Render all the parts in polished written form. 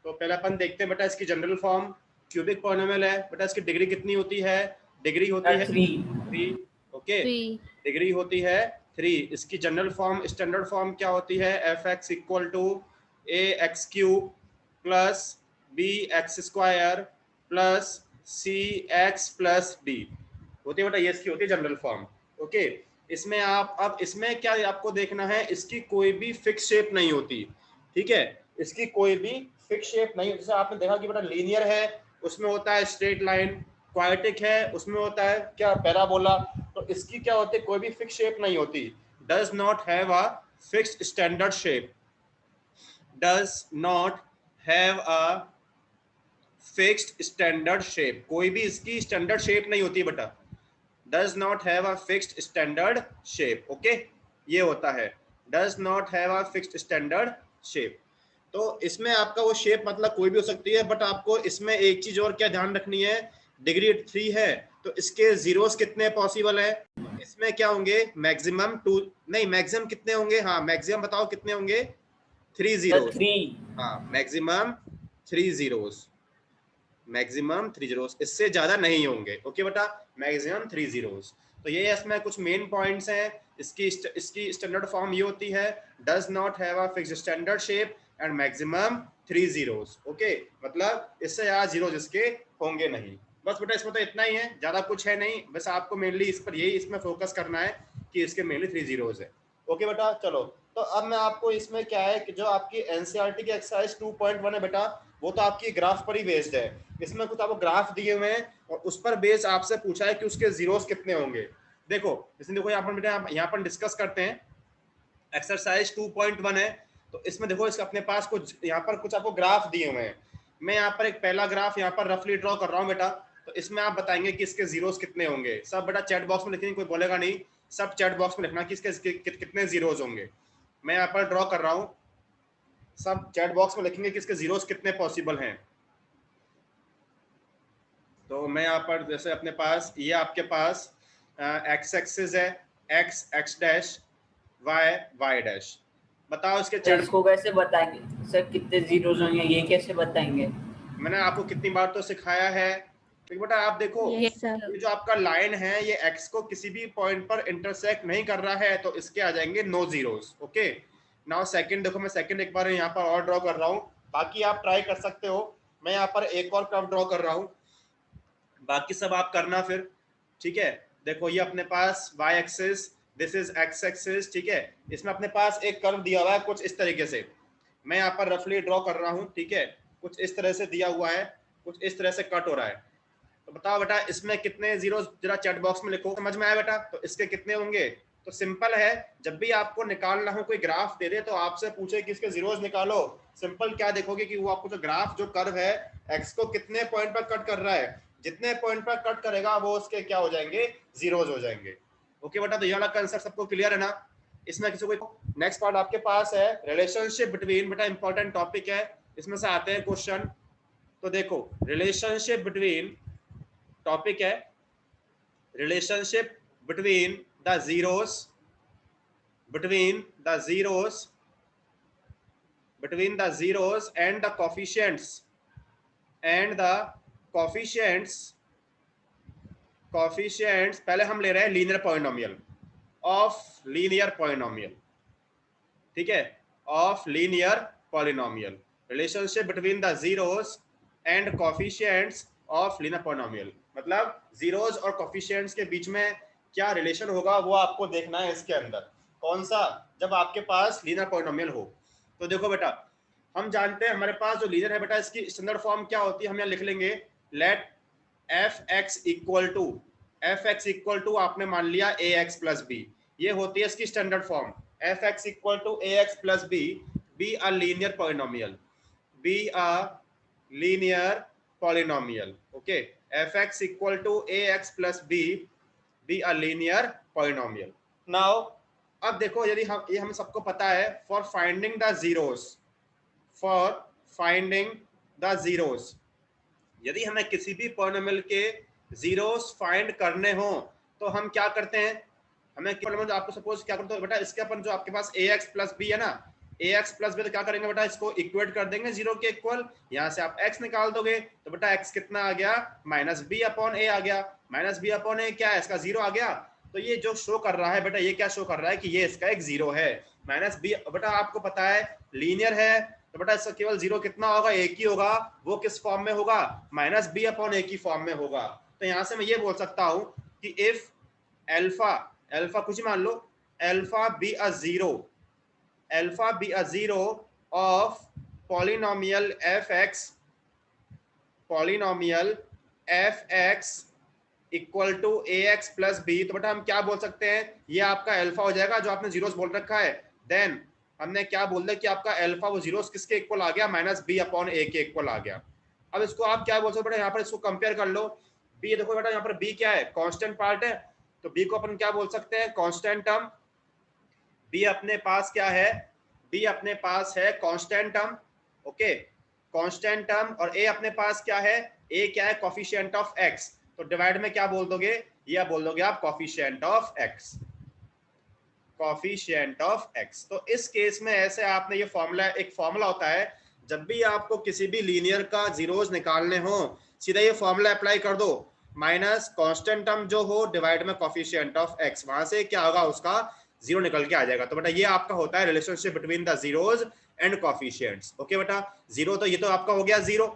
तो पहले अपन देखते हैं बेटा इसकी जनरल फॉर्म क्यूबिक पॉलिनोमियल है बेटा, इसकी डिग्री कितनी होती है? डिग्री होती है 3। ओके, डिग्री होती है 3। इसकी जनरल फॉर्म स्टैंडर्ड फॉर्म क्या होती है? F x equal to a x cube plus b x square plus c x plus d होती है बेटा, ये इसकी होती है जनरल फॉर्म। ओके, इसमें आप अब इसमें क्या आपको देखना है, इसकी कोई भी फिक्स शेप नहीं होती, ठीक है, इसकी कोई भी फिक्स शेप नहीं। जैसे आपने देखा कि बेटा लीनियर है उसमें होता है स्ट्रेट लाइन, क्वाड्रेटिक है उसमें होता है क्या? पैराबोला। तो इसकी क्या होती है? कोई भी फिक्स शेप नहीं होती। Does not have a fixed standard shape, does not have a fixed standard shape, कोई भी इसकी स्टैंडर्ड शेप नहीं होती बेटा, does not have a fixed standard shape. Okay, ये होता है does not have a fixed standard shape. तो इसमें आपका वो शेप मतलब कोई भी हो सकती है, बट आपको इसमें एक चीज और क्या ध्यान रखनी है, डिग्री 3 है तो इसके जीरोस कितने पॉसिबल है? तो इसमें क्या होंगे? मैक्सिमम 2, नहीं मैक्सिमम कितने होंगे? हाँ मैक्सिमम बताओ कितने होंगे? 3 जीरोस। 3। हाँ मैक्सिमम 3 जीरोस, मैक्सिमम 3 जीरोस, इससे ज्यादा नहीं होंगे। ओके बेटा, मैक्सिमम 3 जीरोस। तो ये इसमें कुछ मेन पॉइंट्स हैं। इसकी स्टैंडर्ड फॉर्म ये होती है does not have a fixed standard shape and maximum 3 zeros. Okay, मतलब इससे ज्यादा जीरोस इसके होंगे नहीं। बस बेटा इसमें तो इतना ही है, ज्यादा कुछ है नहीं, बस आपको मेनली इस पर यही इसमें फोकस करना है कि इसके मेनली 3 जीरोस है। ओके बेटा, चलो तो अब मैं आपको इसमें क्या है कि जो आपकी एनसीईआरटी की एक्सरसाइज 2.1 है बेटा, वो तो आपकी ग्राफ पर ही बेस्ड है। इसमें कुछ आपको ग्राफ दिए हुए हैं और उस पर बेस आपसे पूछा है कि उसके जीरोस कितने होंगे। देखो इसमें देखो यहाँ पर बेटा, यहाँ पर डिस्कस करते हैं। एक्सरसाइज 2.1 है तो इसमें देखो इसका अपने पास कुछ यहाँ पर कुछ आपको ग्राफ दिए हुए हैं। मैं यहाँ पर एक पहला ग्राफ यहाँ पर रफली ड्रॉ कर रहा हूँ बेटा, तो इसमें आप बताएंगे कि इसके जीरोस कितने होंगे। सब बेटा चैट बॉक्स में लिखेंगे, कोई बोलेगा नहीं, सब चैट बॉक्स में लिखना कि इसके कितने जीरोस होंगे। मैं यहाँ पर ड्रॉ कर रहा हूँ, सब चैट बॉक्स में लिखेंगे कि इसके जीरोस कितने पॉसिबल हैं। तो मैं यहाँ पर जैसे अपने पास ये आपके पास एक्स एक्सिस है, x x dash, y y dash. बताओ इसके तो चैट। इसको कैसे बताएंगे सर, कितने जीरोस होंगे ये कैसे बताएंगे? मैंने आपको कितनी बार तो सिखाया है। तो बेटा आप देखो यस सर। ये जो आपका लाइन है ये एक्स को किसी भी पॉइंट पर इंटरसेक्ट नहीं कर रहा है तो इसके आ जाएंगे no zeros. Okay, now second देखो, मैं सेकंड एक बार यहाँ पर और ड्रॉ कर रहा हूँ, बाकी आप ट्राई कर सकते हो। मैं यहाँ पर एक और कर्व ड्रॉ कर रहा हूँ, बाकी सब आप करना फिर, ठीक है। देखो ये अपने पास y axis, this is x axis, ठीक है। इसमें अपने पास एक कर्व दिया हुआ है कुछ इस तरीके से, मैं यहाँ पर रफली ड्रॉ कर रहा हूँ, ठीक है। कुछ इस तरह से दिया हुआ है, कुछ इस तरह से कट हो रहा है। तो बताओ बेटा इसमें कितने जीरो, जरा चैट बॉक्स में लिखो। समझ में आया बेटा? तो इसके कितने होंगे? तो सिंपल है, जब भी आपको निकालना हो, कोई ग्राफ दे दे तो आपसे पूछे कि इसके जीरोस निकालो, सिंपल क्या देखोगे कि वो आपको जो ग्राफ जो कर्व है एक्स को कितने पॉइंट पर कट कर रहा है, जितने पॉइंट पर कट करेगा वो उसके क्या हो जाएंगे? जीरोस हो जाएंगे। ओके बेटा, तो ये वाला कंसेप्ट सबको क्लियर है ना? इसमें किसी को नेक्स्ट पार्ट आपके पास है रिलेशनशिप बिटवीन, बेटा इंपॉर्टेंट टॉपिक है, इसमें से आते हैं क्वेश्चन। तो देखो रिलेशनशिप बिटवीन, टॉपिक है relationship between the zeros, between the zeros, between the zeros and the coefficients, and the coefficients, coefficients पहले हम ले रहे हैं linear polynomial, of linear polynomial, ठीक है, of linear polynomial, relationship between the zeros and coefficients of linear polynomial, मतलब zeros और coefficients के बीच में क्या रिलेशन होगा वो आपको देखना है इसके अंदर। कौन सा? जब आपके पास लीनियर पॉलिनोमियल हो। तो देखो बेटा हम जानते हैं हमारे पास जो लीनियर है बेटा, इसकी स्टैंडर्ड फॉर्म क्या होती है, हम यहाँ लिख लेंगे let f x equal to, f x equal to आपने मान लिया ए एक्स प्लस बी, ये होती है इसकी standard form. F x equal to a x plus b, be a linear polynomial, be a linear polynomial. Okay, f x equal to a x plus b, be a linear polynomial. Now अब देखो यदि हम, ये हम सबको पता है, for finding the zeros, for finding the zeros, यदि हमें किसी भी पॉलिनोमियल के जीरोस फाइंड करने हो तो हम क्या करते हैं, हमें आपको सपोज क्या करते हो बेटा, इसके अपन जो आपके पास ए एक्स प्लस बी है ना, ax प्लस b, तो क्या करेंगे बेटा, इसको इक्वेट कर देंगे जीरो के इक्वल। यहाँ से आप x निकाल दोगे तो बेटा x कितना आ गया, माइनस बी अपॉन ए आ गया। माइनस बी अपॉन ए क्या है, इसका जीरो आ गया। तो ये जो शो कर रहा है बेटा, ये क्या शो कर रहा है कि ये इसका एक जीरो है। माइनस बी बेटा आपको पता है लीनियर है, तो बेटा इसका केवल जीरो कितना होगा, एक ही होगा। वो किस फॉर्म में होगा, माइनस बी अपॉन ए की फॉर्म में होगा। तो यहाँ से मैं ये बोल सकता हूँ कि इफ एल्फा, एल्फा कुछ मान लो, alpha be a zero, alpha be a zero of polynomial f x, polynomial f x equal to a x plus b, तो बेटा हम क्या बोल सकते हैं, ये आपका अल्फा हो जाएगा जो आपने जीरोस बोल रखा है। देन हमने क्या बोल दिया कि आपका अल्फा वो जीरोस किसके इक्वल आ गया, माइनस बी अपॉन ए के इक्वल आ गया। अब इसको आप क्या बोल सकते हो बेटा, यहाँ पर इसको कंपेयर कर लो। बी देखो बेटा, यहाँ पर बी क्या है, कांस्टेंट पार्ट है, तो बी को अपन क्या बोल सकते हैं, कांस्टेंट टर्म। बी अपने पास क्या है, बी अपने पास है constant term, okay, constant term. और ए अपने पास क्या है, ए क्या है, कोफिशिएंट ऑफ एक्स। तो डिवाइड में क्या बोल दोगे, या बोल दोगे आप coefficient of x, coefficient of x. तो इस केस में ऐसे आपने ये फॉर्मूला, एक फॉर्मूला होता है जब भी आपको किसी भी लीनियर का जीरोस निकालने हो, सीधा ये फॉर्मूला अप्लाई कर दो, माइनस कांस्टेंट टर्म जो हो डिवाइड में कोफिशिएंट ऑफ एक्स, वहां से क्या होगा, उसका जीरो निकल के आ जाएगा। तो बेटा ये आपका होता है relationship between the zeros and coefficients. Okay बेटा, जीरो तो ये तो आपका हो गया जीरो,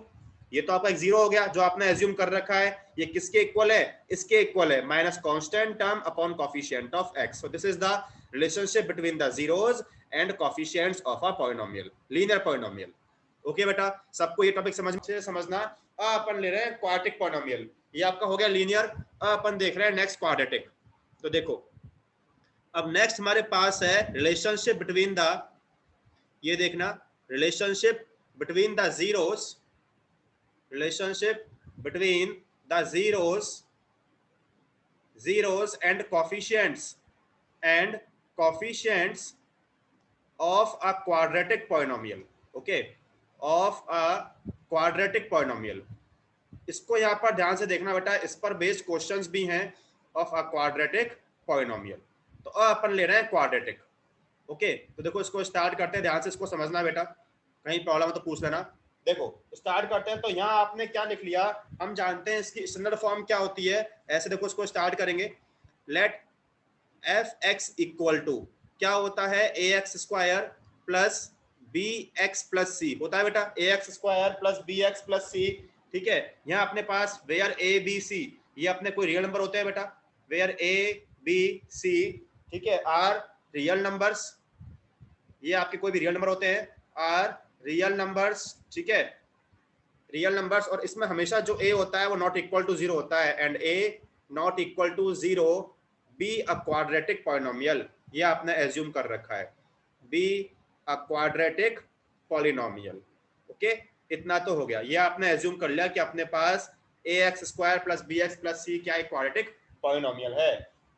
ये तो आपका एक जीरो हो गया जो आपने एज्यूम कर रखा है। ये किसके इक्वल है, इसके इक्वल है, minus constant term upon coefficient of x. So this is the relationship between the zeros and coefficients of a polynomial, linear polynomial. Okay बेटा, सबको ये टॉपिक समझना। अपन ले रहे हैं क्वाड्रेटिक पॉलिनोमियल, ये आपका हो गया लीनियर। अपन देख रहे हैं नेक्स्ट क्वाड्रेटिक। तो देखो अब नेक्स्ट हमारे पास है रिलेशनशिप बिटवीन द, ये देखना, relationship between the zeros, relationship between the zeros and coefficients of a quadratic polynomial, okay, of a quadratic polynomial। इसको यहाँ पर ध्यान से देखना बेटा, इस पर बेस्ड क्वेश्चंस भी हैं ऑफ अ क्वाड्रेटिक पॉलिनोमियल। तो अपन ले रहे हैं क्वाड्रेटिक, ओके। तो देखो इसको स्टार्ट करते हैं, ध्यान से इसको समझना बेटा, कहीं प्रॉब्लम हो तो पूछ लेना। देखो स्टार्ट करते हैं, तो यहाँ आपने क्या लिख लिया, हम जानते हैं इसकी स्टैंडर्ड फॉर्म क्या होती है। ऐसे देखो इसको स्टार्ट करेंगे, let f x equal to क्या होता है, a x square plus b x plus c होता है बेटा, a x square plus b x plus c. ठीक है, यहाँ अपने पास वेयर ए बी सी, ये अपने कोई रियल नंबर होते हैं बेटा, वेयर ए बी सी, ठीक है, आर रियल नंबर्स, ये आपके कोई भी रियल नंबर होते हैं, आर रियल नंबर्स, ठीक है, रियल नंबर्स। और इसमें हमेशा जो a होता है वो नॉट इक्वल टू जीरो होता है, and a not equal to zero, be a quadratic polynomial, ये आपने एज्यूम कर रखा है, be a quadratic polynomial. Okay, इतना तो हो गया, ये आपने एज्यूम कर लिया कि अपने पास a x square plus b x plus c क्या एक क्वाड्रेटिक पॉलिनोमियल है।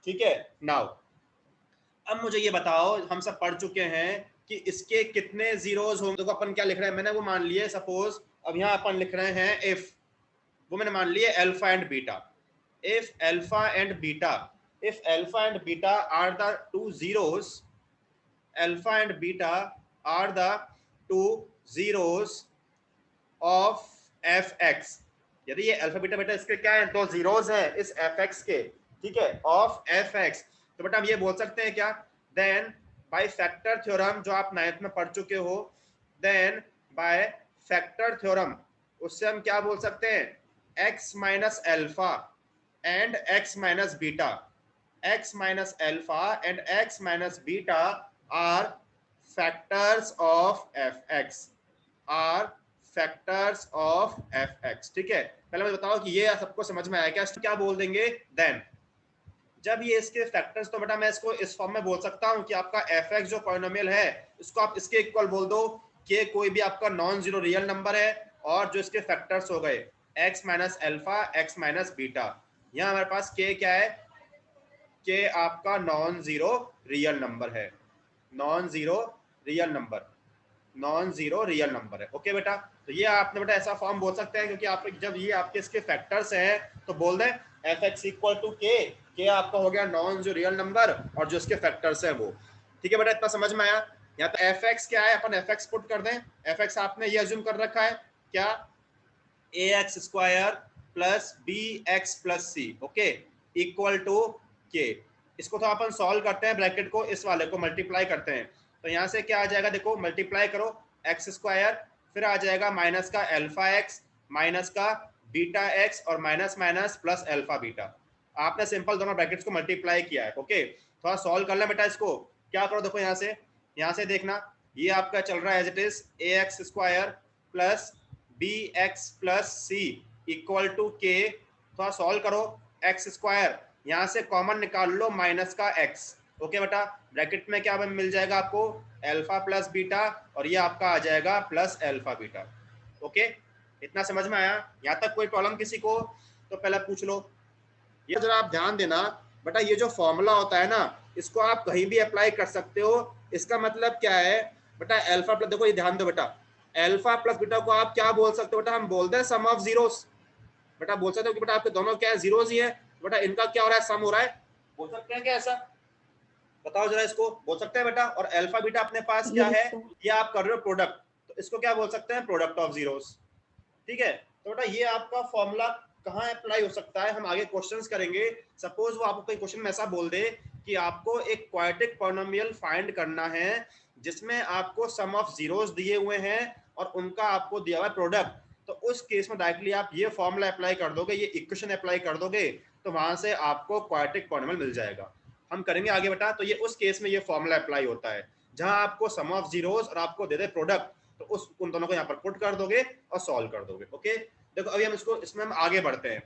ठीक है, नाउ अब मुझे ये बताओ, हम सब पढ़ चुके हैं कि इसके कितने जीरोस होंगे। देखो अपन क्या लिख रहे हैं, मैंने वो मान लिए सपोज, अब यहाँ अपन लिख रहे हैं इफ, वो मैंने मान लिए alpha and beta, if alpha and beta, if alpha and beta are the two zeros, alpha and beta are the two zeros of f x, यदि ये अल्फा बीटा बेटा इसके क्या है, दो जीरोस है इस एफ एक्स के, ठीक है, ऑफ एफ एक्स, तो बेटा हम ये बोल सकते हैं क्या, देन बाय फैक्टर थ्योरम, जो आप 9th में पढ़ चुके हो, देन बाय फैक्टर थ्योरम उससे हम क्या बोल सकते हैं, x minus alpha and x minus beta, x minus alpha and x minus beta are factors of f x, are factors of f x. ठीक है, पहले मुझे बताओ कि ये सबको समझ में आया क्या, क्या बोल देंगे, देन जब ये इसके फैक्टर्स, तो बेटा मैं इसको इस फॉर्म में बोल सकता हूं कि आपका एफ एक्स जो पॉलिनोमियल है इसको आप इसके इक्वल बोल दो कि कोई भी आपका नॉन जीरो रियल नंबर है और जो इसके फैक्टर्स हो गए x minus alpha x minus beta. यहाँ हमारे पास k क्या है, k आपका नॉन जीरो रियल नंबर है, non zero real number, non zero real number है। ओके बेटा, तो ये आपने बेटा ऐसा फॉर्म बोल सकते हैं, क्योंकि आप जब ये आपके इसके फैक्टर्स हैं तो बोल दें एफ एक्स इक्वल टू के आपका हो गया नॉन जो रियल नंबर और जो इसके फैक्टर्स है वो। ठीक है बेटा, इतना समझ में आया। या तो एफ एक्स क्या है, अपन एफ एक्स पुट कर दें। एफ एक्स आपने ये अज्यूम कर रखा है क्या, a x square plus b x plus c, okay, equal to k. इसको तो अपन सॉल्व करते हैं, ब्रैकेट को इस वाले को मल्टीप्लाई करते हैं, तो यहाँ से क्या आ जाएगा, देखो मल्टीप्लाई करो एक्स स्क्वायर, फिर आ जाएगा माइनस का अल्फा एक्स माइनस का बीटा एक्स और minus minus plus alpha beta. आपने सिंपल दोनों ब्रैकेट्स को मल्टीप्लाई किया है, ओके। थोड़ा सॉल्व कर लें बेटा इसको, क्या करो देखो यहाँ से देखना, ये आपका चल रहा है as it is a x square plus b x plus c equal to k. थोड़ा सॉल्व करो, एक्स स्क्वायर यहाँ से कॉमन निकाल लो माइनस का एक्स, ओके बेटा। ब्रैकेट में क्या मिल जाएगा आपको, अल्फा प्लस बीटा, और ये आपका आ जाएगा प्लस अल्फा बीटा, ओके। इतना समझ में आया? यहाँ तक कोई प्रॉब्लम किसी को तो पहले पूछ लो। ये जरा आप ध्यान देना बेटा, ये जो फॉर्मूला होता है ना, इसको आप कहीं भी अप्लाई कर सकते हो। इसका मतलब क्या है बेटा, अल्फा प्लस, देखो ये ध्यान दो बेटा, अल्फा प्लस बीटा को आप क्या बोल सकते हो बेटा, हम बोलते हैं सम ऑफ जीरोस। बेटा बोल सकते हो कि बेटा आपके दोनों क्या है, जीरोस ही है, बेटा इनका क्या हो रहा है, सम हो रहा है, बोल सकते हैं क्या ऐसा? बताओ जरा, इसको बोल सकते हैं बेटा। और अल्फा बीटा अपने पास क्या है, ये आप कर रहे हो प्रोडक्ट, तो इसको क्या बोल सकते हैं, प्रोडक्ट ऑफ जीरोस, ठीक है। तो बेटा ये आपका फॉर्मूला कहाँ अप्लाई हो सकता है, हम आगे क्वेश्चंस करेंगे। सपोज वो आपको कोई क्वेश्चन में ऐसा बोल दे कि आपको एक क्वाड्रेटिक पॉलिनोमियल फाइंड करना है जिसमें आपको सम ऑफ जीरोस दिए हुए हैं और उनका आपको दिया हुआ है प्रोडक्ट, तो उस केस में डायरेक्टली आप ये फॉर्मूला अप्लाई कर दोगे, ये इक्वेशन अप्लाई कर दोगे, तो वहां से आपको क्वाड्रेटिक पॉलिनोमियल मिल जाएगा। हम करेंगे आगे बेटा। तो ये उस केस में ये फॉर्मूला अप्लाई होता है जहां आपको सम ऑफ जीरोस और आपको दे दे प्रोडक्ट, तो उस उन दोनों को यहाँ पर पुट कर दोगे और सॉल्व कर दोगे, ओके। देखो अभी हम इसमें हम आगे बढ़ते हैं।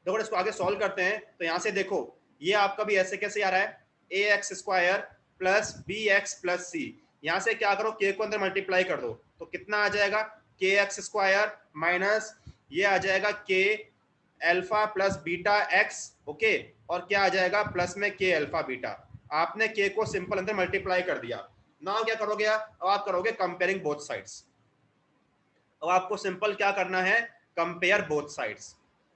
देखो इसको आगे सॉल्व करते हैं, तो यहाँ से देखो ये आपका भी ऐसे कैसे आ रहा है, a x square plus b x plus c. यहाँ से क्या करो, के को अंदर मल्टीप्लाई कर दो, तो कितना आ जाएगा, के एक्स स्क्वायर माइनस ये आ जाएगा के alpha plus beta x, okay, और क्या आ जाएगा प्लस में के अल्फा बीटा। आपने के को सिंपल अंदर मल्टीप्लाई कर दिया। नाउ क्या करोगे, अब आप करोगे कंपेयरिंग बोथ साइड्स। अब आपको सिंपल क्या करना है, कंपेयर बोथ साइड्स,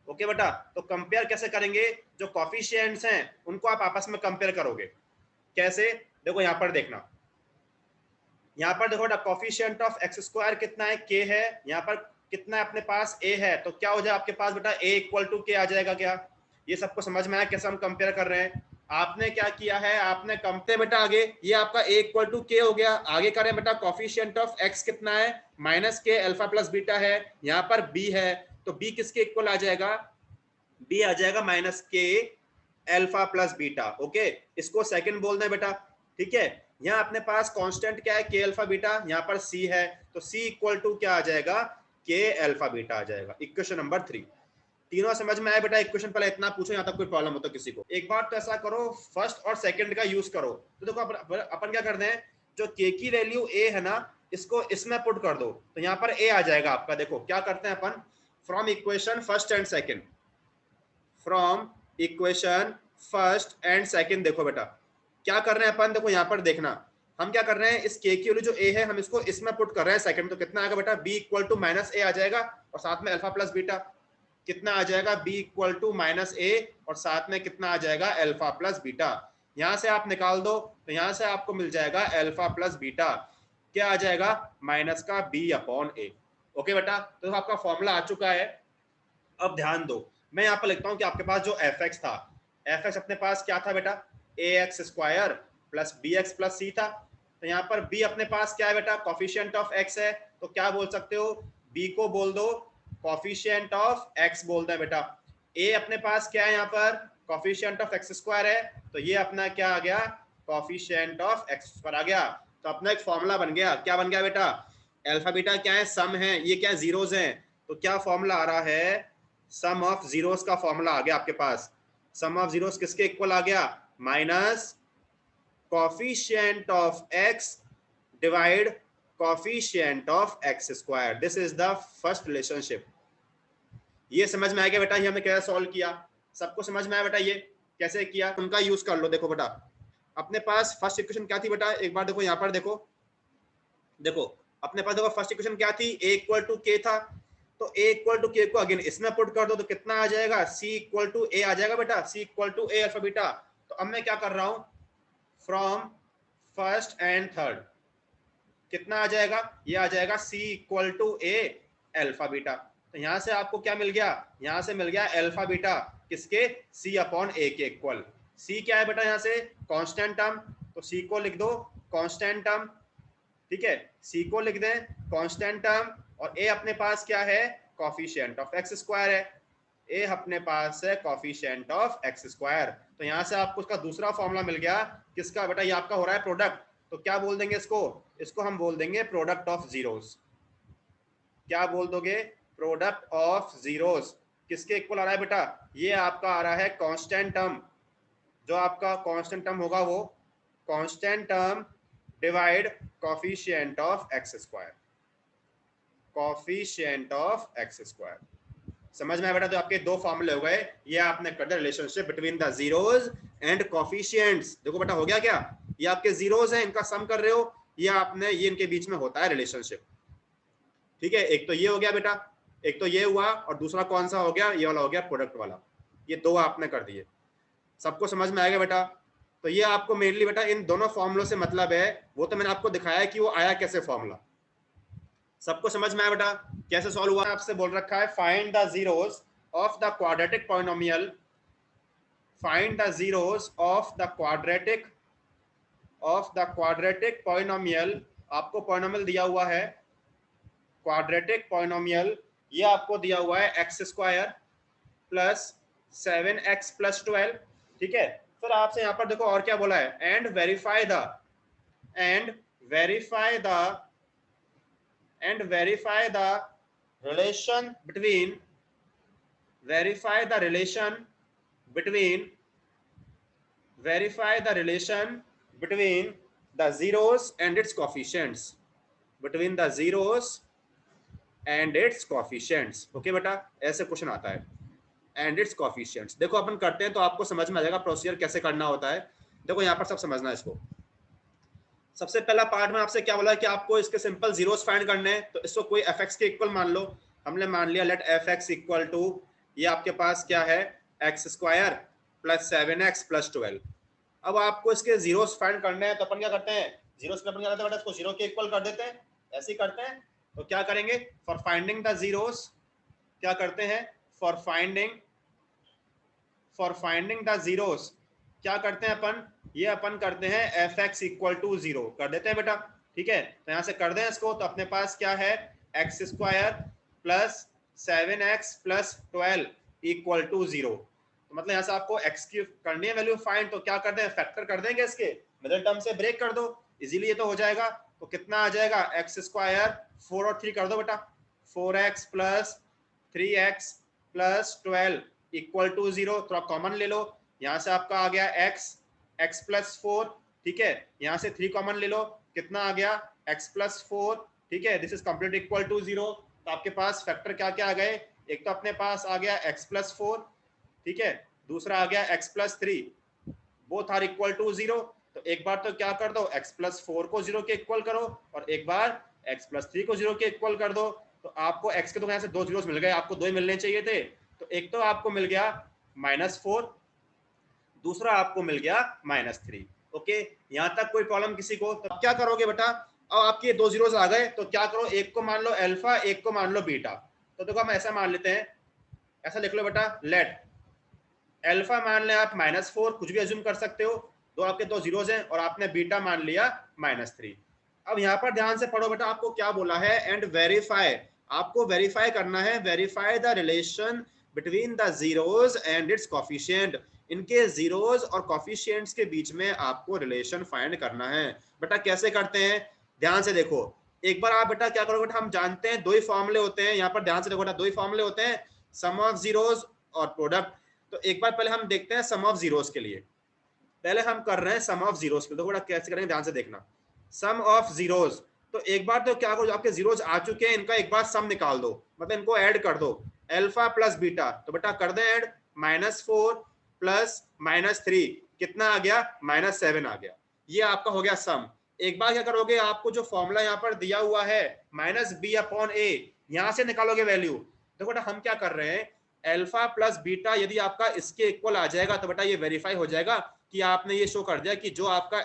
ओके बेटा। तो कंपेयर कैसे करेंगे, जो कॉफिशिएंट्स हैं उनको आप आपस में कंपेयर करोगे। कैसे, देखो यहाँ पर देखना, यहाँ पर देखो बेटा कॉफिशिएंट ऑफ एक्स स्क्वायर कितना है, के है, यहाँ पर कितना है अपने पास, ए है, तो क्या हो जाए आपके पास बेटा, ए इक्वल टू के आ जाएगा क्या। ये सबको समझ में आया कैसे हम कंपेयर कर रहे हैं। आपने क्या किया है, आपने कंपेयर बेटा आगे, ये आपका ए इक्वल टू के हो गया, आगे करें बेटा कॉफिशिएंट ऑफ एक्स कितना है, माइनस के अल्फा प्लस बीटा है, यहाँ पर बी है, तो बी किसके इक्वल आ जाएगा, बी आ जाएगा माइनस के अल्फा प्लस बीटा, ओके। इसको सेकंड बोल दें बेटा, ठीक है। यहाँ अपने पास कांस्टेंट क्या है, के अल्फा बीटा, यहाँ पर सी है, तो सी इक्वल टू क्या आ जाएगा, के अल्फा बीटा आ जाएगा। Equation number 3। तीनों समझ में आया बेटा इक्वेशन, पहले इतना पूछो यहाँ तक कोई प्रॉब्लम हो तो किसी को। एक बार तो ऐसा करो, फर्स्ट और सेकंड का यूज करो। तो देखो अपन क्या करते हैं, जो के की वैल्यू ए है ना, इसको इसमें पुट कर दो, तो यहाँ पर ए आ जाएगा आपका। देखो क्या करते हैं अपन, from equation first and second, from equation first and second, देखो बेटा क्या कर रहे हैं अपन, देखो यहाँ पर देखना, हम क्या कर रहे हैं, इस के की वैल्यू जो ए है हम इसको इसमें पुट कर रहे हैं सेकंड, तो कितना आएगा बेटा, बी इक्वल टू माइनस ए आ जाएगा, और साथ में अल्फा प्लस बीटा कितना आ जाएगा, बी इक्वल टू माइनस ए, और साथ में कितना आ जाएगा, अल्फा प्लस बीटा। यहां से आप निकाल दो, तो यहां से आपको मिल जाएगा अल्फा प्लस बीटा, क्या आ जाएगा, माइनस का बी अपॉन ए, ओके बेटा। तो आपका फॉर्मूला आ चुका है। अब ध्यान दो, मैं यहाँ पर लिखता हूँ कि आपके पास जो एफ एक्स था, एफ एक्स अपने पास क्या था बेटा, a x square plus b x plus c था। तो यहाँ पर बी अपने पास क्या है बेटा, कॉफिशिएंट ऑफ एक्स है, तो क्या बोल सकते हो, बी को बोल दो कॉफिशिएंट ऑफ एक्स बोल दें बेटा। ए अपने पास क्या है, यहाँ पर कॉफिशिएंट ऑफ एक्स स्क्वायर है, तो ये अपना क्या आ गया, कॉफिशिएंट ऑफ एक्स स्क्वायर आ गया। तो अपना एक फॉर्मूला बन गया, क्या बन गया बेटा, अल्फा बीटा क्या है, सम है, ये क्या जीरोस हैं, तो क्या फॉर्मूला आ रहा है, सम ऑफ जीरोस का फॉर्मूला आ गया आपके पास। सम ऑफ जीरोस किसके इक्वल आ गया, minus coefficient of x divide coefficient of x square, this is the first relationship। ये समझ में आ गया बेटा, ये हमने कैसे सॉल्व किया, सबको समझ में आया बेटा ये कैसे किया, उनका यूज कर लो। देखो बेटा अपने पास फर्स्ट इक्वेशन क्या थी बेटा, एक बार देखो यहाँ पर देखो, देखो अपने पास देखो फर्स्ट इक्वेशन क्या थी, a इक्वल टू के था, तो a इक्वल टू के को अगेन इसमें पुट कर दो, तो कितना आ जाएगा, c इक्वल टू a आ जाएगा बेटा, c equal to a alpha beta. तो अब मैं क्या कर रहा हूं, फ्रॉम फर्स्ट एंड थर्ड, कितना आ जाएगा, ये आ जाएगा C equal to a alpha beta. तो यहां से आपको क्या मिल गया, यहां से मिल गया अल्फा बीटा किसके, C अपॉन ए के इक्वल। C क्या है बेटा, यहां से कांस्टेंट टर्म, तो C को लिख दो कांस्टेंट टर्म, ठीक है, C को लिख दें कांस्टेंट टर्म, और A अपने पास क्या है, कोफिशिएंट ऑफ एक्स स्क्वायर है, A अपने पास है कोफिशिएंट ऑफ एक्स स्क्वायर। तो यहां से आपको उसका दूसरा फॉर्मूला मिल गया किसका बेटा, ये आपका हो रहा है प्रोडक्ट, तो क्या बोल देंगे इसको, इसको हम बोल देंगे प्रोडक्ट ऑफ जीरोस। क्या बोल दोगे, प्रोडक्ट ऑफ जीरोस। किसके इक्वल आ रहा है बेटा, ये आपका आ रहा है कांस्टेंट टर्म, जो आपका कांस्टेंट टर्म होगा वो constant term divide coefficient of x square, coefficient of x square. समझ में आया बेटा, तो आपके दो फॉर्मूले हो गए, ये आपने कर दिया relationship between the zeros and coefficients. देखो बेटा हो गया क्या, ये आपके जीरोस हैं, इनका सम कर रहे हो, ये आपने, ये इनके बीच में होता है रिलेशनशिप, ठीक है। एक तो ये हो गया बेटा, एक तो ये हुआ, और दूसरा कौन सा हो गया, ये वाला हो गया प्रोडक्ट वाला। ये दो आपने कर दिए, सबको समझ में आएगा बेटा। तो ये आपको मेनली बेटा इन दोनों फॉर्मुलों से मतलब है, वो तो मैंने आपको दिखाया कि वो आया कैसे फॉर्मूला। सबको समझ में आया बेटा कैसे सॉल्व हुआ। आपसे बोल रखा है find the zeros of the quadratic polynomial, find the zeros of the quadratic polynomial. आपको पॉलिनोमियल दिया हुआ है क्वाड्रेटिक पॉलिनोमियल, ये आपको दिया हुआ है x square plus 7x plus 12, ठीक है। फिर आपसे यहाँ पर देखो और क्या बोला है, and verify the relation between the zeros and its coefficients, okay बेटा, ऐसे क्वेश्चन आता है, एंड इट्स कोफिशिएंट्स। देखो अपन करते हैं तो आपको समझ में आ जाएगा प्रोसीजर कैसे करना होता है। देखो यहाँ पर सब समझना है इसको। सबसे पहला पार्ट में आपसे क्या बोला कि आपको इसके सिंपल जीरोस फाइंड करने हैं, तो इसको कोई fx के इक्वल मान लो। हमने मान लिया लेट fx इक्वल टू, ये आपके पास क्या है, x square plus 7x plus 12। अब आपको इसके जीरोस फाइंड करने हैं, तो अपन क्या करते हैं, जीरोस पे अपन क्या करते हैं बेटा, इसको जीरो के इक्वल कर देते हैं, ऐसे ही करते हैं। तो क्या करेंगे, फॉर फाइंडिंग द जीरोस क्या करते हैं, फॉर फाइंडिंग द जीरोस क्या करते हैं अपन, ये अपन करते हैं fx इक्वल टू 0 कर देते हैं बेटा, ठीक है। तो यहाँ से कर दें इसको, तो अपने पास क्या है, x square plus 7x plus 12 equal to 0। तो मतलब यहाँ से आपको x की करनी है वैल्यू फाइंड, तो क्या कर दें, फैक्टर कर देंगे इसके, मिडिल टर्म से ब्रेक कर दो, इजीली ये तो हो जाएगा। तो कितना आ जाएगा, एक्स स्क्वायर 4 और 3 कर दो बेटा, 4x plus 3x plus 12 equal to 0। तो आप कॉमन ले लो, यहाँ से आपका आ गया x प्लस 4, ठीक है। यहाँ से 3 कॉमन ले लो, कितना आ गया, x प्लस 4, ठीक है। This is complete equal to 0। तो आपके पास फैक्टर क्या क्या आ गए, एक तो अपने पास आ गया x प्लस 4, ठीक है, दूसरा आ गया x plus 3, both are equal to 0। तो एक बार तो क्या कर दो, x प्लस 4 को 0 के इक्वल करो, और एक बार x प्लस 3 को 0 के इक्वल कर दो। तो आपको x के तो यहाँ से 2 जीरोस मिल गए, आपको 2 ही मिलने चाहिए थे। तो एक तो आपको मिल गया -4, दूसरा आपको मिल गया -3, ओके। यहाँ तक कोई प्रॉब्लम किसी को। तो क्या करोगे बेटा, अब आपके ये 2 जीरोस आ गए, तो क्या करो, एक को मान लो अल्फा, एक को मान लो बीटा। तो देखो हम ऐसा मान लेते हैं, ऐसा लिख लो बेटा, लेट अल्फा मान लें आप -4, कुछ भी अज्यूम कर सकते हो, दो आपके 2 जीरोस हैं, और आपने बीटा मान लिया -3। अब यहाँ पर ध्यान से पढ़ो बेटा, आपको क्या बोला है, एंड वेरीफाई, आपको वेरीफाई करना है, verify the relation between the zeros and it's coefficient. इनके जीरोस और कोफिशिएंट्स के बीच में आपको रिलेशन फाइंड करना है। बेटा कैसे करते हैं, ध्यान से देखो। एक बार आप बेटा क्या करोगे बेटा, हम जानते हैं 2 ही फॉर्मूले होते हैं, यहाँ पर ध्यान से देखो बेटा, 2 ही फॉर्मूले होते हैं, सम ऑफ जीरोस और प्रोडक्ट। तो एक बार पहले हम देखते हैं सम ऑफ जीरोस के लिए, पहले हम कर रहे हैं सम ऑफ जीरोस के। देखो बेटा कैसे करेंगे, ध्यान से देखना। सम ऑफ जीरोस, तो एक बार तो क्या करो, आपके जीरोस आ चुके हैं, इनका एक बार सम निकाल दो, मतलब इनको ऐड कर दो, अल्फा प्लस बीटा। तो बेटा कर दें ऐड, -4 प्लस -3 कितना आ गया, -7 आ गया। ये आपका हो गया सम। एक बार क्या करोगे, आपको जो फॉर्मूला यहाँ पर दिया हुआ है -b/a, यहाँ से निकालोगे वैल्यू। देखो बेटा हम क्या कर रहे हैं, अल्फा प्लस बीटा यदि आपका इसके इक्वल आ जाएगा, तो बेटा ये वेरीफाई हो जाएगा कि आपने ये शो कर दिया कि जो आपका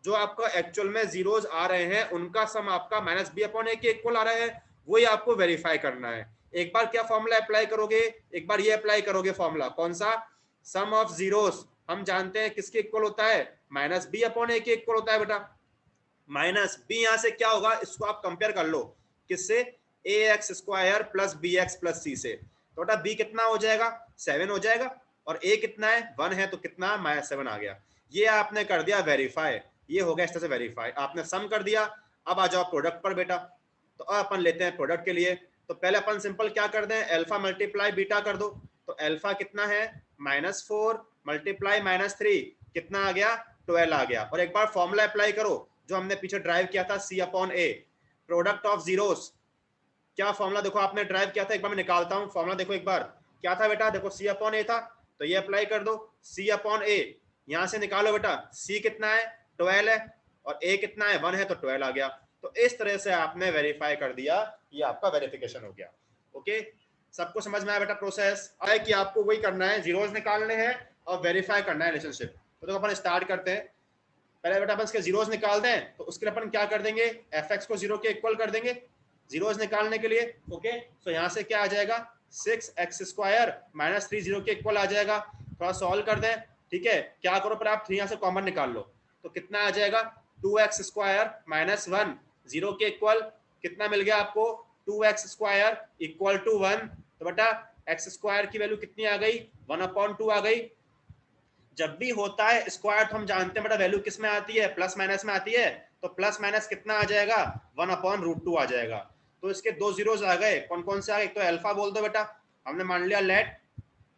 जो आपका एक्चुअल में जीरोज आ रहे हैं उनका सम आपका माइनस बी अपॉन ए के इक्वल आ रहा है, वही आपको वेरीफाई करना है। एक बार क्या फॉर्मूला अप्लाई करोगे, एक बार ये अप्लाई करोगे फॉर्मूला, कौन सा, सम ऑफ जीरोस हम जानते हैं किसके इक्वल होता है, माइनस बी अपॉन ए के इक्वल होता है बेटा। माइनस बी यहां से क्या होगा, इसको आप कंपेयर कर लो किससे, a x square plus b x plus c से, तो बेटा बी कितना हो जाएगा 7 हो जाएगा, और ए कितना है 1 है, तो कितना -7 आ गया। ये आपने कर दिया वेरीफाई, ये हो गया इस तरह से वेरीफाई, आपने सम कर दिया। अब आ जाओ प्रोडक्ट पर बेटा, तो अब अपन लेते हैं प्रोडक्ट के लिए। तो पहले अपन सिंपल क्या कर दें, अल्फा मल्टीप्लाई बीटा कर दो, तो अल्फा कितना है -4 मल्टीप्लाई -3 कितना आ गया 12 आ गया। और एक बार फॉर्मूला अप्लाई करो जो हमने पीछे ड्राइव किया था, c upon a, product of zeros, क्या फॉर्मूला देखो आपने ड्राइव किया था, एक बार मैं निकालता हूं फॉर्मूला, देखो एक बार क्या था बेटा, देखो सी अपॉन ए था, तो ये अप्लाई कर दो, सी अपॉन ए यहां से निकालो बेटा, सी कितना है 12 है, और ए कितना है 1 है, तो 12 आ गया। तो इस तरह से आपने वेरीफाई कर दिया, ये आपका वेरिफिकेशन हो गया। ओके, सबको समझ में आया बेटा प्रोसेस, आए कि आपको वही करना है, जीरोस निकालने हैं और वेरीफाई करना है रिलेशनशिप। तो देखो अपन स्टार्ट करते हैं, पहले बेटा अपन इसके जीरोस निकाल दें, तो उसके लिए अपन क्या कर देंगे, एफ एक्स को 0 के इक्वल कर देंगे जीरोस निकालने के लिए। ओके, तो यहाँ से क्या आ जाएगा 6x स्क्वायर -3 0 के इक्वल आ जाएगा। थोड़ा सॉल्व कर दें, ठीक है, क्या करो पर आप 3 यहाँ से कॉमन निकाल लो, तो कितना आ जाएगा 2x स्क्वायर -1 0 के इक्वल कितना मिल गया आपको 2x स्क्वायर इक्वल टू 1। तो बेटा x स्क्वायर की वैल्यू कितनी आ गई 1/2 आ गई। जब भी होता है स्क्वायर तो हम जानते हैं बेटा वैल्यू किस में आती है, प्लस माइनस में आती है, तो प्लस माइनस कितना आ जाएगा 1/√2 आ जाएगा। तो इसके 2 जीरोस आ गए, कौन कौन से आ गए, तो अल्फा बोल दो बेटा, हमने मान लिया लेट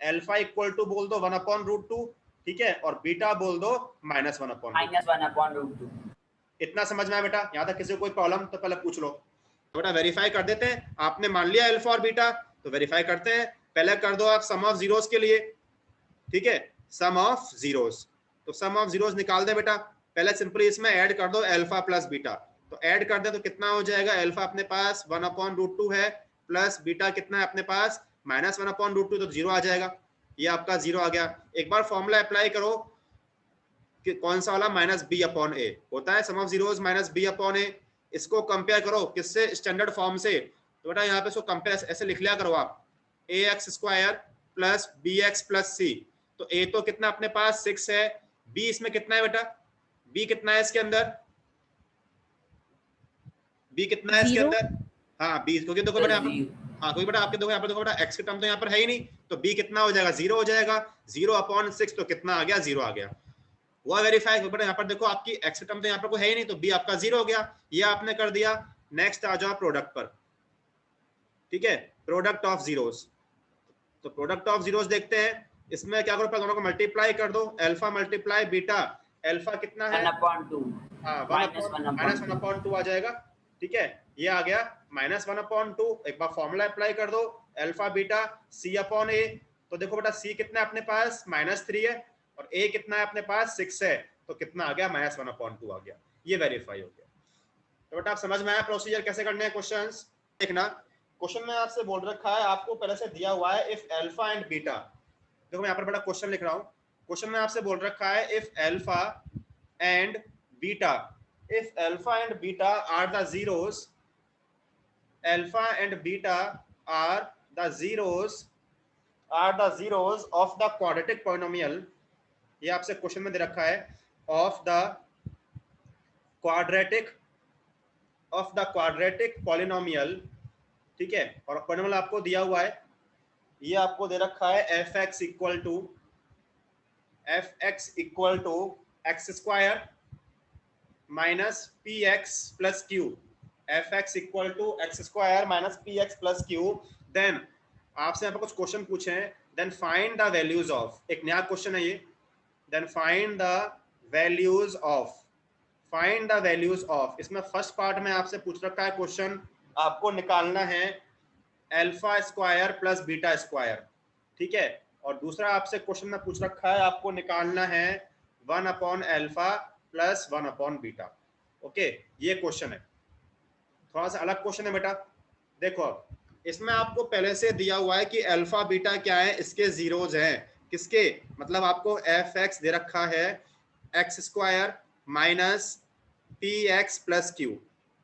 अल्फा इक्वल टू बोल दो 1/√2, ठीक है, और बीटा बोल दो -1/√2। इतना समझ में आया बेटा, यहाँ तक किसी को कोई प्रॉब्लम तो पहले पूछ लो। तो बेटा वेरीफाई कर देते हैं, आपने मान लिया अल्फा और बीटा, तो वेरीफाई करते हैं। पहले कर दो आप सम ऑफ जीरोस के लिए, ठीक है, सम ऑफ जीरोस, तो सम ऑफ जीरोस निकाल दे बेटा। पहले सिंपली इसमें ऐड कर दो अल्फा प्लस बीटा, तो ऐड कर दे तो कितना हो जाएगा, अल्फा अपने पास 1/√2 है, प्लस बीटा कितना है अपने पास -1/√2, तो 0 आ जाएगा, ये आपका 0 आ गया। एक बार फॉर्मूला अप्लाई करो कि कौन सा वाला -b/a होता है, सम ऑफ जीरोस -b/a, इसको कंपेयर करो किससे, स्टैंडर्ड फॉर्म से। तो बेटा यहाँ पे इसको कंपेयर ऐसे लिख लिया करो आप, ax square plus bx plus c, तो a तो कितना अपने पास 6 है, b इसमें कितना है बेटा, b कितना है इसके अंदर, b कितना है इसके अंदर, हाँ b, क्योंकि देखो बेटा हाँ क्योंकि बेटा आपके देखो यहाँ पर देखो बेटा x के टर्म तो यहाँ पर है ही नहीं, तो b कितना हो जाएगा 0 हो जाएगा, 0/6 तो कितना आ गया 0 आ गया। हुआ वेरीफाई, बेटा यहाँ पर देखो आपकी x टर्म तो यहाँ पर कोई है ही नहीं, तो b आपका 0 हो गया, ये आपने कर दिया। नेक्स्ट आ जाओ प्रोडक्ट पर, ठीक है, प्रोडक्ट ऑफ जीरोस, तो प्रोडक्ट ऑफ जीरोस देखते हैं, इसमें क्या करो दोनों को मल्टीप्लाई कर दो, अल्फा मल्टीप्लाई बीटा, अल्फा कितना है 1/2 -1/2 आ जाएगा, ठीक है, ये आ गया -1/2। एक बार फॉर्मूला अप्लाई कर दो अल्फा बीटा c/a, तो देखो बेटा c कितना है अपने पास -3 है, और a कितना है अपने पास 6 है, तो कितना आ गया -1/2 आ गया, ये वेरीफाई हो गया। तो बेटा आप समझ में आया प्रोसीजर कैसे करने हैं क्वेश्चंस। देखना क्वेश्चन में आपसे बोल रखा है, आपको पहले से दिया हुआ है इफ अल्फा एंड बीटा, देखो मैं यहाँ पर बड़ा क्वेश्चन लिख रहा हूँ, क्वेश्चन में आपसे बोल रखा है if alpha and beta, if alpha and beta are the zeros, alpha and beta are the zeros of the quadratic polynomial, ये आपसे क्वेश्चन में दे रखा है, ऑफ द क्वाड्रेटिक पॉलिनोमियल, ठीक है, और पॉलिनोमियल आपको दिया हुआ है, ये आपको दे रखा है f x equal to x square minus p x plus q, f x equal to x square minus p x plus q. Then आपसे यहाँ पर कुछ क्वेश्चन पूछे हैं, then find the values of, एक नया क्वेश्चन है ये, then find the values of, इसमें फर्स्ट पार्ट में आपसे पूछ रखा है क्वेश्चन, आपको निकालना है alpha square plus beta square, ठीक है, और दूसरा आपसे क्वेश्चन में पूछ रखा है आपको निकालना है 1/अल्फा प्लस 1/बीटा। ओके, ये क्वेश्चन है, थोड़ा सा अलग क्वेश्चन है बेटा। देखो अब इसमें आपको पहले से दिया हुआ है कि अल्फा बीटा क्या है, इसके जीरोज हैं, किसके, मतलब आपको एफ एक्स दे रखा है x square minus p x plus Q.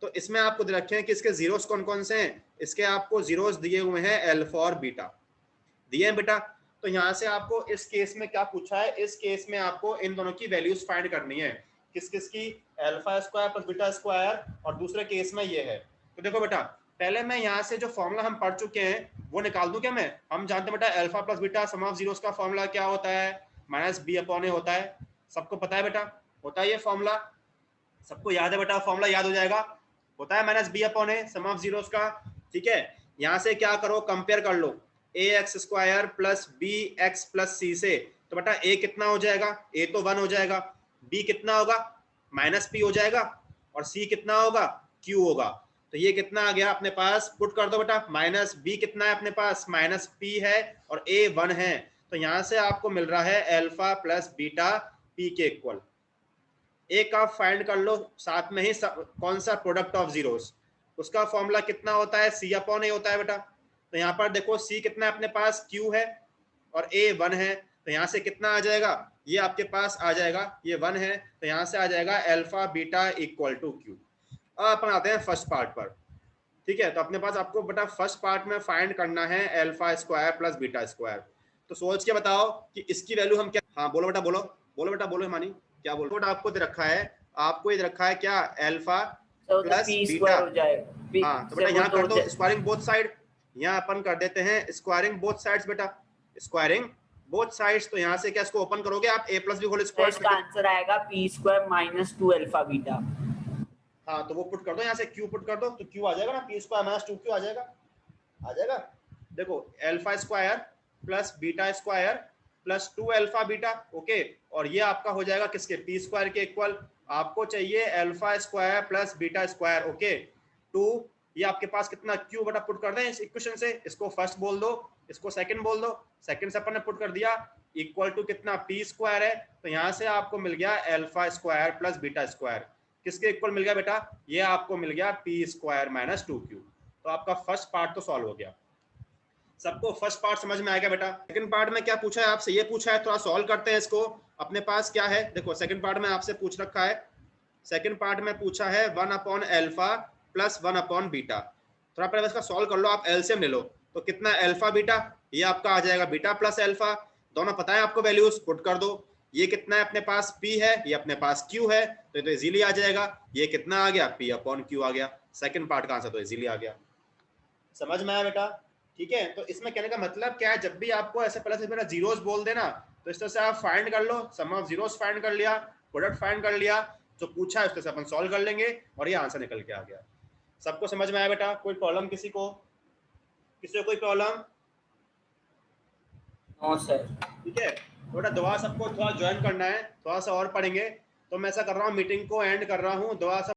तो इसमें आपको दे रखे हैं कि इसके जीरोस कौन कौन से हैं। इसके आपको जीरोस दिए हुए हैं अल्फा और बीटा दिए हैं बेटा। तो यहाँ से आपको इस केस में क्या पूछा है, इस केस में आपको इन दोनों की वैल्यूज फाइंड करनी है। किस किस की, alpha square plus beta square, और दूसरे केस में ये है। तो देखो बेटा, पहले मैं यहाँ से जो फॉर्मूला हम पढ़ चुके हैं वो निकाल दूं क्या मैं। हम जानते हैं बेटा alpha plus beta some of zeros का फॉर्मूला क्या होता है, माइनस बी अपॉन ए होता है। सबको पता है बेटा, होता है ये फॉर्मूला, सबको याद है बेटा, फॉर्मूला याद हो जाएगा, होता है minus b upon a sum of zeros का। ठीक है, यहाँ से क्या करो, कंपेयर कर लो a x square plus b x plus c से। तो बेटा ए कितना हो जाएगा, ए तो 1 हो जाएगा, बी कितना होगा माइनस पी हो जाएगा, और सी कितना होगा क्यू होगा। तो ये कितना आ गया अपने पास, पुट कर दो बेटा, माइनस बी कितना है अपने पास, माइनस पी है, और ए 1 है। तो यहाँ से आपको मिल रहा है अल्फा प्लस बीटा पी के इक्वल। एक आप फाइंड कर लो साथ में ही कौन सा प्रोडक्ट ऑफ जीरोस, उसका फॉर्मूला कितना होता है, सी अपॉन ए होता है बेटा। तो यहाँ पर देखो सी कितना है अपने पास, क्यू है, और ए 1 है। तो यहाँ से कितना आ जाएगा, ये आपके पास आ जाएगा, ये 1 है, तो यहाँ से आ जाएगा alpha beta equal to q. अब अपन आते हैं फर्स्ट पार्ट पर। ठीक है, तो अपने पास आपको बेटा फर्स्ट पार्ट में फाइंड करना है alpha square plus beta square. तो सोच के बताओ कि इसकी वैल्यू हम क्या, हाँ बोलो बेटा, बोलो बोलो बेटा, बोलो हिमानी क्या बोलो बेटा। आपको दे रखा है, आपको ये रखा है क्या, अल्फा प्लस बीटा हो जाएगा। हाँ तो बेटा यहाँ कर दो स्क्वायरिंग बोथ साइड, यहाँ अपन कर देते हैं स्क्वायरिंग बोथ साइड्स बेटा, स्क्वायरिंग बोथ साइड्स। तो यहाँ से क्या इसको ओपन करोगे आप, a plus b whole square, इसका आंसर आएगा p square minus 2 alpha beta. हाँ तो वो पुट कर दो, यहाँ से q पुट कर दो, तो q आ जाएगा ना, पी स्क्वायर माइनस 2q आ जाएगा, आ जाएगा। देखो alpha square plus beta square plus 2 alpha beta, okay. और ये आपका हो जाएगा किसके, पी स्क्वायर के इक्वल। आपको चाहिए alpha square plus beta square, okay. 2 ये आपके पास कितना क्यू बटा पुट कर दें इस इक्वेशन से, इसको फर्स्ट बोल दो, इसको सेकंड बोल दो, सेकंड से अपन ने पुट कर दिया, इक्वल टू कितना पी स्क्वायर है। तो यहाँ से आपको मिल गया alpha square plus beta square, किसके इक्वल मिल गया बेटा, ये आपको मिल गया पी स्क्वायर माइनस 2q। तो आपका फर्स्ट पार्ट तो सॉल्व हो गया। सबको फर्स्ट पार्ट समझ में आएगा बेटा। सेकंड पार्ट में क्या पूछा है आपसे, ये पूछा है, थोड़ा सॉल्व करते हैं इसको। अपने पास क्या है, देखो सेकंड पार्ट में आपसे पूछ रखा है, सेकंड पार्ट में पूछा है 1 upon alpha plus 1 upon beta. थोड़ा पहले इसका सॉल्व कर लो, आप एलसीएम ले लो। तो कितना अल्फा बीटा, ये आपका आ जाएगा बीटा प्लस अल्फा, दोनों पता है आपको वैल्यूज, पुट कर दो। ये कितना है अपने पास, p है, ये अपने पास q है, तो इजीली आ जाएगा। ये कितना आ गया, p अपॉन q आ गया। सेकंड पार्ट का आंसर तो इजीली आ गया। समझ में आया बेटा, ठीक है। तो इसमें कहने का मतलब क्या है, जब भी आपको ऐसे पहले से मेरा जीरोस बोल देना, तो इस तरह से आप फाइंड कर लो, सम ऑफ जीरोस फाइंड कर लिया, प्रोडक्ट फाइंड कर लिया, जो पूछा है उस तरह से अपन सॉल्व कर लेंगे, और ये आंसर निकल के आ गया। सबको समझ में आया बेटा, कोई प्रॉब्लम किसी को, किसी को कोई प्रॉब्लम? No sir. ठीक है, थोड़ा दुआ सबको थोड़ा ज्वाइन करना है, थोड़ा सा और पढ़ेंगे। तो मैं ऐसा कर रहा हूँ, मीटिंग को एंड कर रहा हूँ, दुआ सब